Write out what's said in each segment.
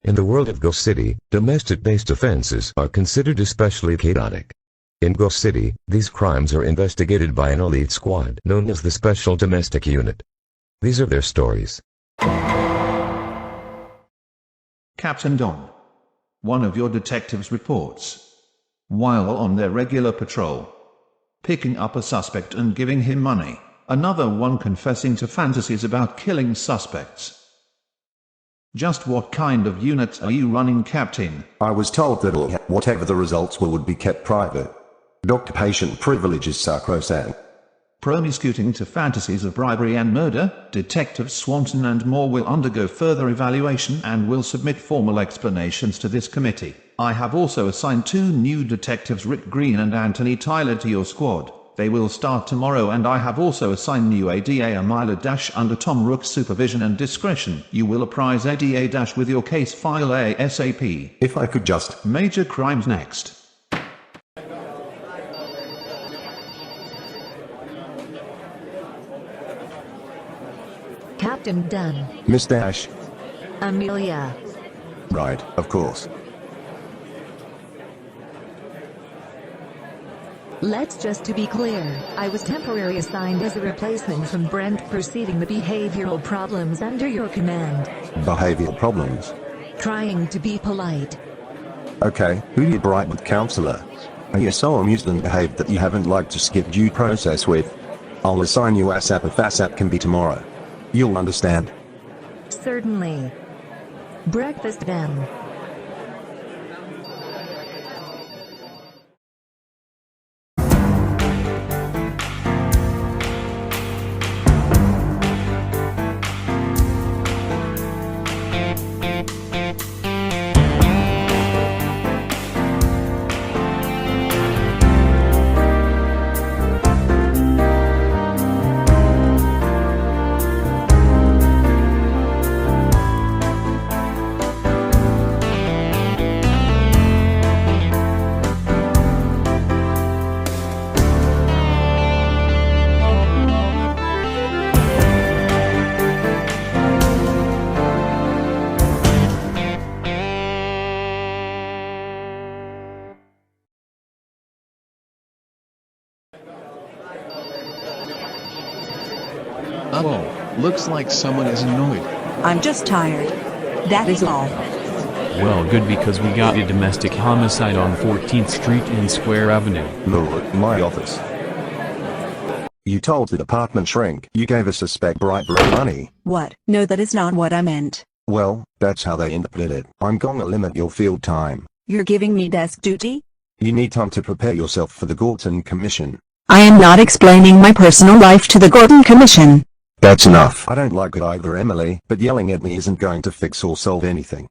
In the world of Ghost City, domestic-based offenses are considered especially chaotic. In Ghost City, these crimes are investigated by an elite squad known as the Special Domestic Unit. These are their stories. Captain Don. One of your detectives reports, while on their regular patrol, picking up a suspect and giving him money, another one confessing to fantasies about killing suspects. Just what kind of unit are you running, Captain? I was told that whatever the results were would be kept private. Doctor-patient privilege is sacrosanct. Prosecuting to fantasies of bribery and murder, Detective Swanson and Moore will undergo further evaluation and will submit formal explanations to this committee. I have also assigned 2 new detectives, Rick Green and Anthony Tyler, to your squad. They will start tomorrow, and I have also assigned new ADA Amila under Tom Rook's supervision and discretion. You will apprise ADA with your case file ASAP. If I could just... Major crimes next. Captain Dunn. Miss Dash. Amelia. Right, of course. Let's just to be clear, I was temporarily assigned as a replacement from Brent, perceiving the behavioral problems under your command. Behavioral problems? Trying to be polite. Okay, who you bribe with, counselor? Are you so amused and behaved that you haven't liked to skip due process with? I'll assign you ASAP if ASAP can be tomorrow. You'll understand. Certainly. Breakfast then. Oh, looks like someone is annoyed. I'm just tired. That is all. Well, good, because we got a domestic homicide on 14th Street and Square Avenue. Lord, my office. You told the department shrink you gave a suspect bribery money. What? No, that is not what I meant. Well, that's how they interpreted it. I'm gonna limit your field time. You're giving me desk duty? You need time to prepare yourself for the Gorton Commission. I am not explaining my personal life to the Gorton Commission. That's enough. I don't like it either, Emily, but yelling at me isn't going to fix or solve anything.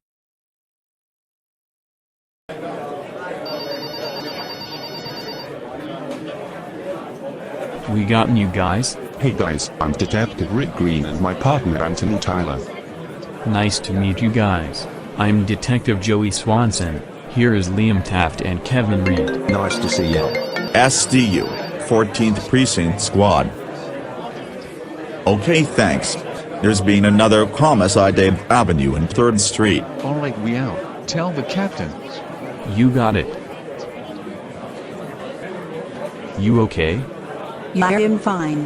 We got new guys? Hey guys, I'm Detective Rick Green and my partner Anthony Tyler. Nice to meet you guys. I'm Detective Joey Swanson. Here is Liam Taft and Kevin Reed. Nice to see you. SDU, 14th Precinct Squad. Okay, thanks. There's been another homicide at Avenue and 3rd Street. Alright, we out. Tell the captain. You got it. You okay? Yeah, I am fine.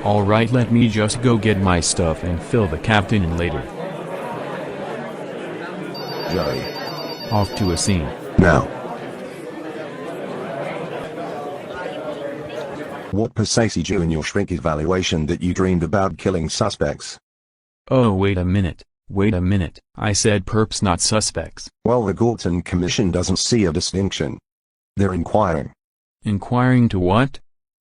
Alright, let me just go get my stuff and fill the captain in later. Joey. Off to a scene. Now. What persuaded you in your shrink evaluation that you dreamed about killing suspects? Oh, wait a minute. I said perps, not suspects. Well, the Gorton Commission doesn't see a distinction. They're inquiring. Inquiring to what?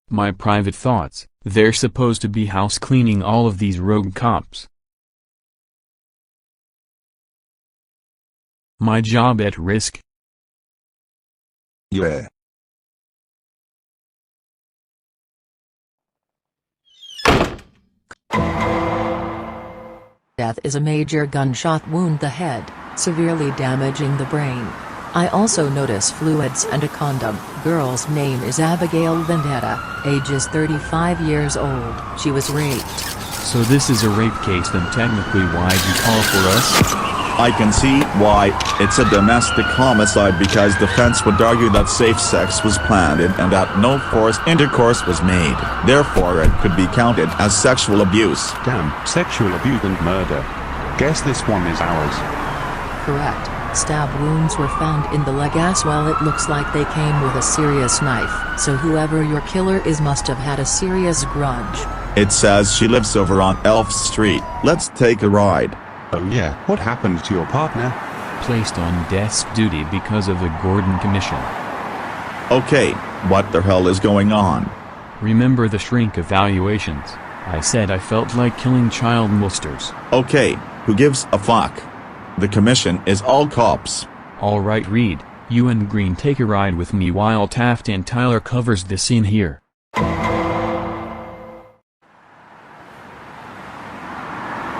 My private thoughts. They're supposed to be house cleaning all of these rogue cops. My job at risk? Yeah. Death is a major gunshot wound to the head, severely damaging the brain. I also notice fluids and a condom. Girl's name is Abigail Vendetta, ages 35 years old. She was raped. So this is a rape case, then technically why'd you call for us? I can see why. It's a domestic homicide because defense would argue that safe sex was planned and that no forced intercourse was made. Therefore it could be counted as sexual abuse. Damn, sexual abuse and murder. Guess this one is ours. Correct. Stab wounds were found in the leg as well. It looks like they came with a serious knife, so whoever your killer is must have had a serious grudge. It says she lives over on Elf Street. Let's take a ride. Oh yeah, what happened to your partner? Placed on desk duty because of the Gordon Commission. Okay, what the hell is going on? Remember the shrink evaluations? I said I felt like killing child molesters. Okay, who gives a fuck? The commission is all cops. Alright Reed, you and Green take a ride with me while Taft and Tyler covers the scene here.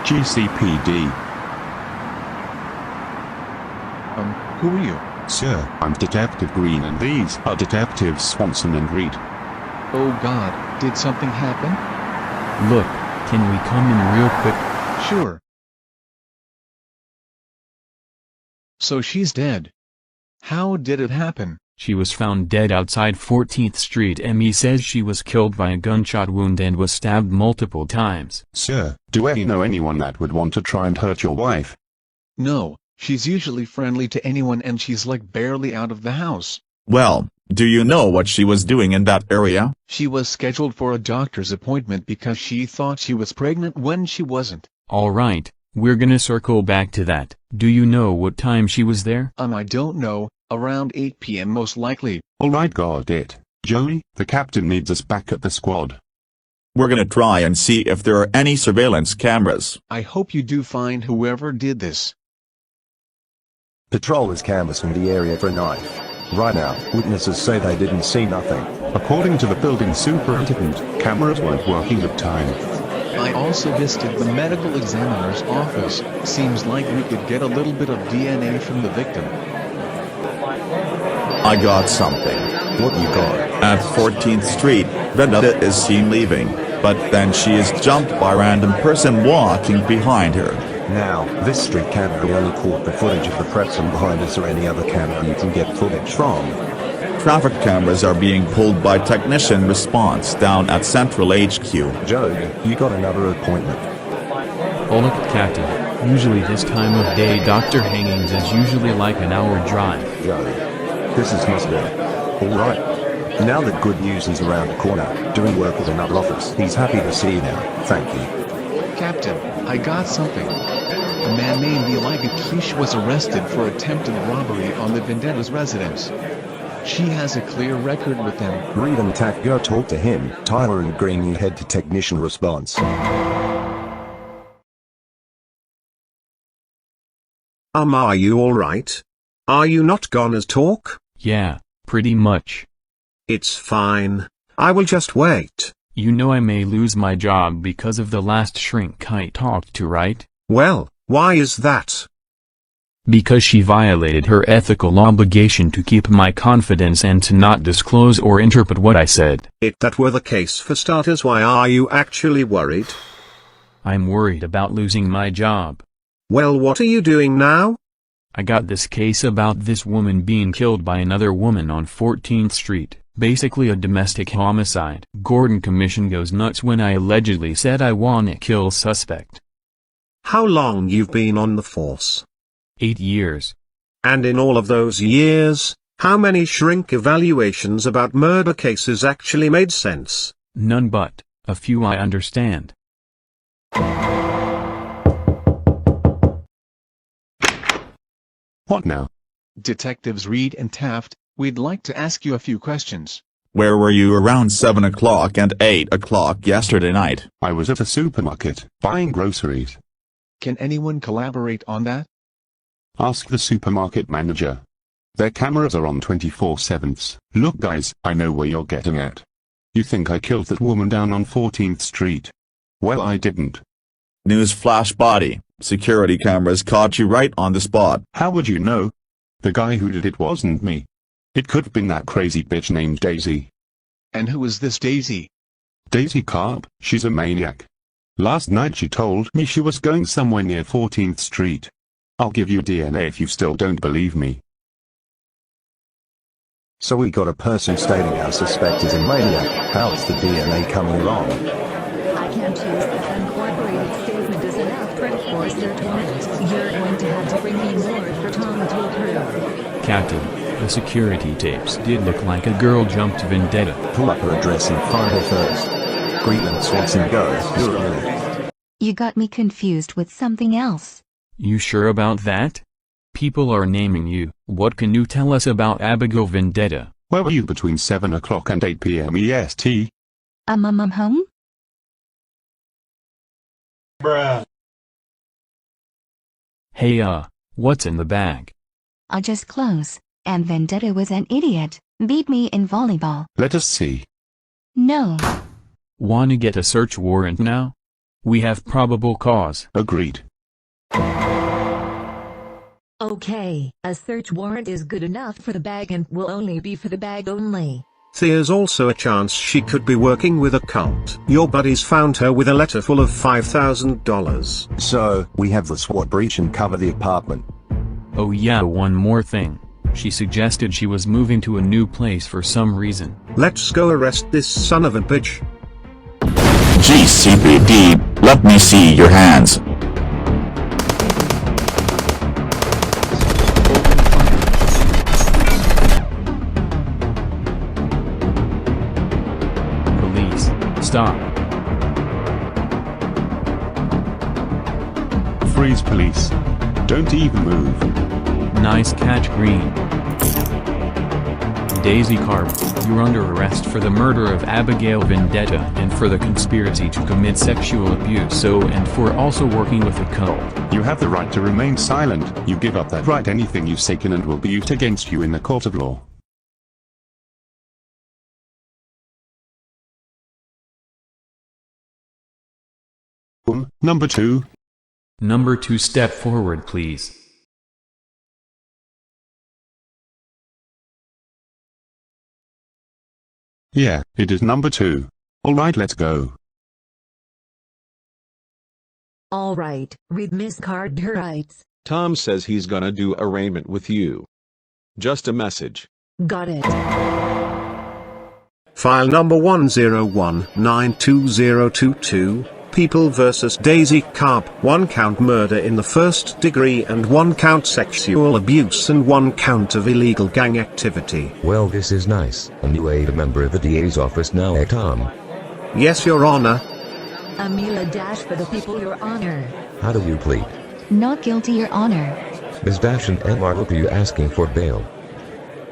GCPD. Who are you? Sir, I'm Detective Green and these are Detectives Swanson and Reed. Oh God, did something happen? Look, can we come in real quick? Sure. So she's dead. How did it happen? She was found dead outside 14th Street. Me says she was killed by a gunshot wound and was stabbed multiple times. Sir, do you know anyone that would want to try and hurt your wife? No, she's usually friendly to anyone and she's like barely out of the house. Well, do you know what she was doing in that area? She was scheduled for a doctor's appointment because she thought she was pregnant when she wasn't. Alright, we're gonna circle back to that. Do you know what time she was there? I don't know, around 8 p.m. most likely. Alright, got it. Joey, the captain needs us back at the squad. We're gonna try and see if there are any surveillance cameras. I hope you do find whoever did this. Patrol is canvassing the area for a knife. Right now, witnesses say they didn't see nothing. According to the building superintendent, cameras weren't working at time. I also visited the medical examiner's office. Seems like we could get a little bit of DNA from the victim. I got something. What you got? At 14th Street, Vendetta is seen leaving, but then she is jumped by a random person walking behind her. Now, this street camera only caught the footage of the person behind us or any other camera you can get footage from. Traffic cameras are being pulled by technician response down at Central HQ. Joe, you got another appointment. Oh look, Captain. Usually this time of day Dr. Hangings is usually like an hour drive. Joe, this is Mr. Alright. Now that good news is around the corner, doing work at another office, he's happy to see you now. Thank you. Captain, I got something. A man named Eli Gakish was arrested for attempted robbery on the Vendetta's residence. She has a clear record with them. Reed and Tack go talk to him. Tyler and Green, you head to technician response. Are you alright? Are you not gonna talk? Yeah, pretty much. It's fine. I will just wait. You know I may lose my job because of the last shrink I talked to, right? Well, why is that? Because she violated her ethical obligation to keep my confidence and to not disclose or interpret what I said. If that were the case for starters, why are you actually worried? I'm worried about losing my job. Well, what are you doing now? I got this case about this woman being killed by another woman on 14th Street. Basically a domestic homicide. Gordon Commission goes nuts when I allegedly said I wanna kill suspect. How long you've been on the force? 8 years. And in all of those years, how many shrink evaluations about murder cases actually made sense? None, but a few I understand. What now? Detectives Reed and Taft, we'd like to ask you a few questions. Where were you around 7 o'clock and 8 o'clock yesterday night? I was at a supermarket, buying groceries. Can anyone collaborate on that? Ask the supermarket manager. Their cameras are on 24/7. Look guys, I know where you're getting at. You think I killed that woman down on 14th Street? Well, I didn't. Newsflash body. Security cameras caught you right on the spot. How would you know? The guy who did it wasn't me. It could have been that crazy bitch named Daisy. And who is this Daisy? Daisy Carp, she's a maniac. Last night she told me she was going somewhere near 14th Street. I'll give you DNA if you still don't believe me. So we got a person stating our suspect is a maniac. How is the DNA coming along? I can't use the uncorroborated statement as enough proof for a search warrant. You're going to have to bring me more for Tom to approve. Captain, the security tapes did look like a girl jumped Vendetta. Pull up her address and find her first. Greenland Swanson goes. You're removed. You got me confused with something else. You sure about that? People are naming you. What can you tell us about Abigail Vendetta? Where were you between 7 o'clock and 8 p.m. EST? I'm home? Bruh. Hey what's in the bag? Just clothes. And Vendetta was an idiot. Beat me in volleyball. Let us see. No. Wanna get a search warrant now? We have probable cause. Agreed. Okay, a search warrant is good enough for the bag and will only be for the bag only. There's also a chance she could be working with a cult. Your buddies found her with a letter full of $5,000. So, we have the SWAT breach and cover the apartment. Oh yeah, one more thing. She suggested she was moving to a new place for some reason. Let's go arrest this son of a bitch. GCPD, let me see your hands. Police, stop. Freeze, police. Don't even move. Nice catch, Green. Daisy Carp, you're under arrest for the murder of Abigail Vendetta and for the conspiracy to commit sexual abuse and for also working with a cult. You have the right to remain silent. You give up that right, anything you say can and will be used against you in the court of law. Number 2. Number 2, step forward please. Yeah, it is number 2. Alright, let's go. Alright, read Miss Cartwright's. Tom says he's gonna do arraignment with you. Just a message. Got it. File number 1019222, People vs. Daisy Carp, 1 count murder in the first degree and 1 count sexual abuse and 1 count of illegal gang activity. Well, this is nice. A new aide member of the DA's office now, Tom. Yes, Your Honor. Amelia Dash for the people, Your Honor. How do you plead? Not guilty, Your Honor. Ms. Dash and MR, are you asking for bail?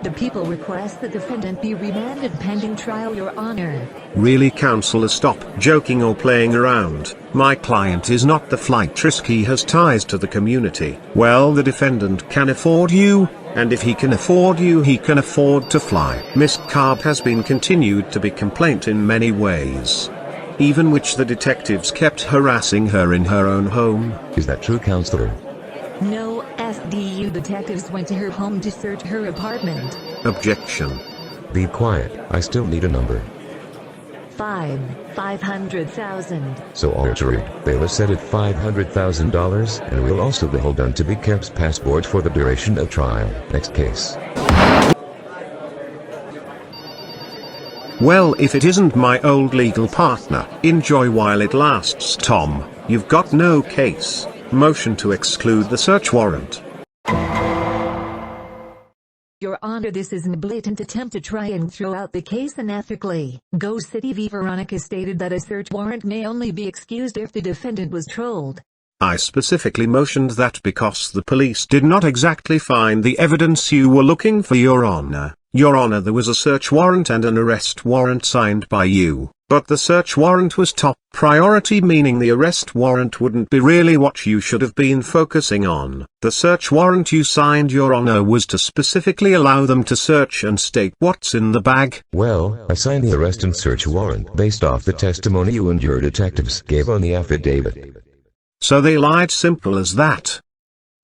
The people request the defendant be remanded pending trial, Your Honor. Really, counselor, stop joking or playing around. My client is not the flight risk. He has ties to the community. Well, the defendant can afford you, and if he can afford you, he can afford to fly. Miss Carp has been continued to be complaint in many ways, even which the detectives kept harassing her in her own home. Is that true, counselor? No, SDU detectives went to her home to search her apartment. Objection. Be quiet, I still need a number. Fine, $500,000. So altered, bail is set at $500,000 and will also be held on to be Kemp's passport for the duration of trial. Next case. Well, if it isn't my old legal partner, enjoy while it lasts, Tom. You've got no case. Motion to exclude the search warrant. Your Honor, this is a blatant attempt to try and throw out the case unethically. Go City v. Veronica stated that a search warrant may only be excused if the defendant was trolled. I specifically motioned that because the police did not exactly find the evidence you were looking for, Your Honor. Your Honor, there was a search warrant and an arrest warrant signed by you, but the search warrant was top priority, meaning the arrest warrant wouldn't be really what you should have been focusing on. The search warrant you signed, Your Honor, was to specifically allow them to search and state what's in the bag. Well, I signed the arrest and search warrant based off the testimony you and your detectives gave on the affidavit. So they lied, simple as that.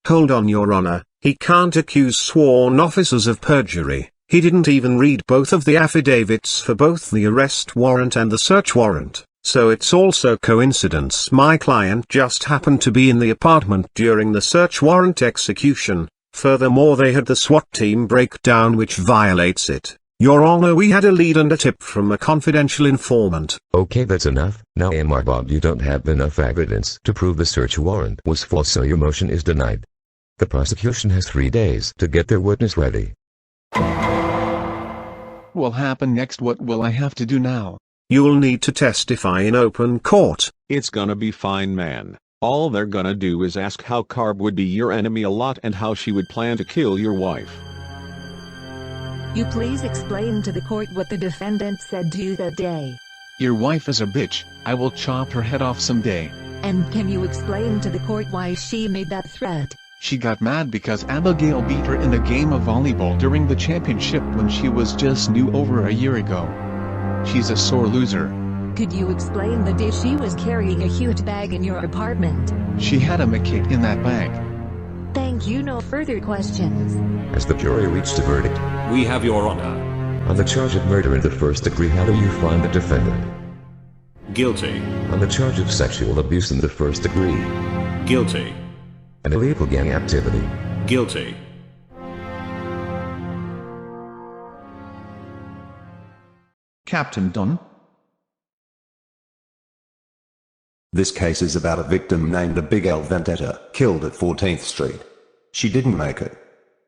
Hold on, Your Honor, he can't accuse sworn officers of perjury. He didn't even read both of the affidavits for both the arrest warrant and the search warrant. So it's also coincidence my client just happened to be in the apartment during the search warrant execution. Furthermore, they had the SWAT team breakdown, which violates it. Your Honor, we had a lead and a tip from a confidential informant. Okay, that's enough. Now Mr. Bob, you don't have enough evidence to prove the search warrant was false, so your motion is denied. The prosecution has 3 days to get their witness ready. What'll happen next? What will I have to do now? You'll need to testify in open court. It's gonna be fine, man. All they're gonna do is ask how Carb would be your enemy a lot and how she would plan to kill your wife. You please explain to the court what the defendant said to you that day. Your wife is a bitch. I will chop her head off someday. And can you explain to the court why she made that threat? She got mad because Abigail beat her in a game of volleyball during the championship when she was just new over a year ago. She's a sore loser. Could you explain the day she was carrying a huge bag in your apartment? She had a McCate in that bag. Thank you. No further questions. Has the jury reached a verdict? We have, Your Honor. On the charge of murder in the first degree, how do you find the defendant? Guilty. On the charge of sexual abuse in the first degree? Guilty. And illegal gang activity? Guilty. Captain Dunn. This case is about a victim named Abigail Vendetta, killed at 14th Street. She didn't make it.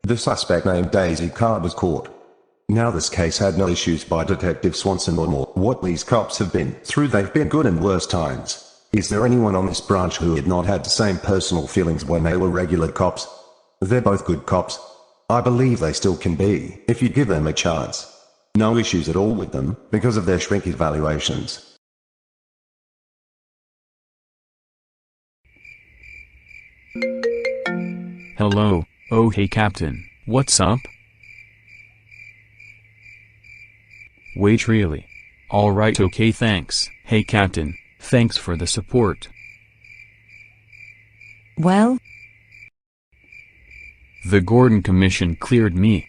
The suspect named Daisy Card was caught. Now this case had no issues by Detective Swanson or more. What these cops have been through, they've been good and worse times. Is there anyone on this branch who had not had the same personal feelings when they were regular cops? They're both good cops. I believe they still can be, if you give them a chance. No issues at all with them, because of their shrink evaluations. Hello. Oh hey Captain, what's up? Wait, really? Alright, okay, thanks. Hey Captain, thanks for the support. Well, The Gordon Commission cleared me.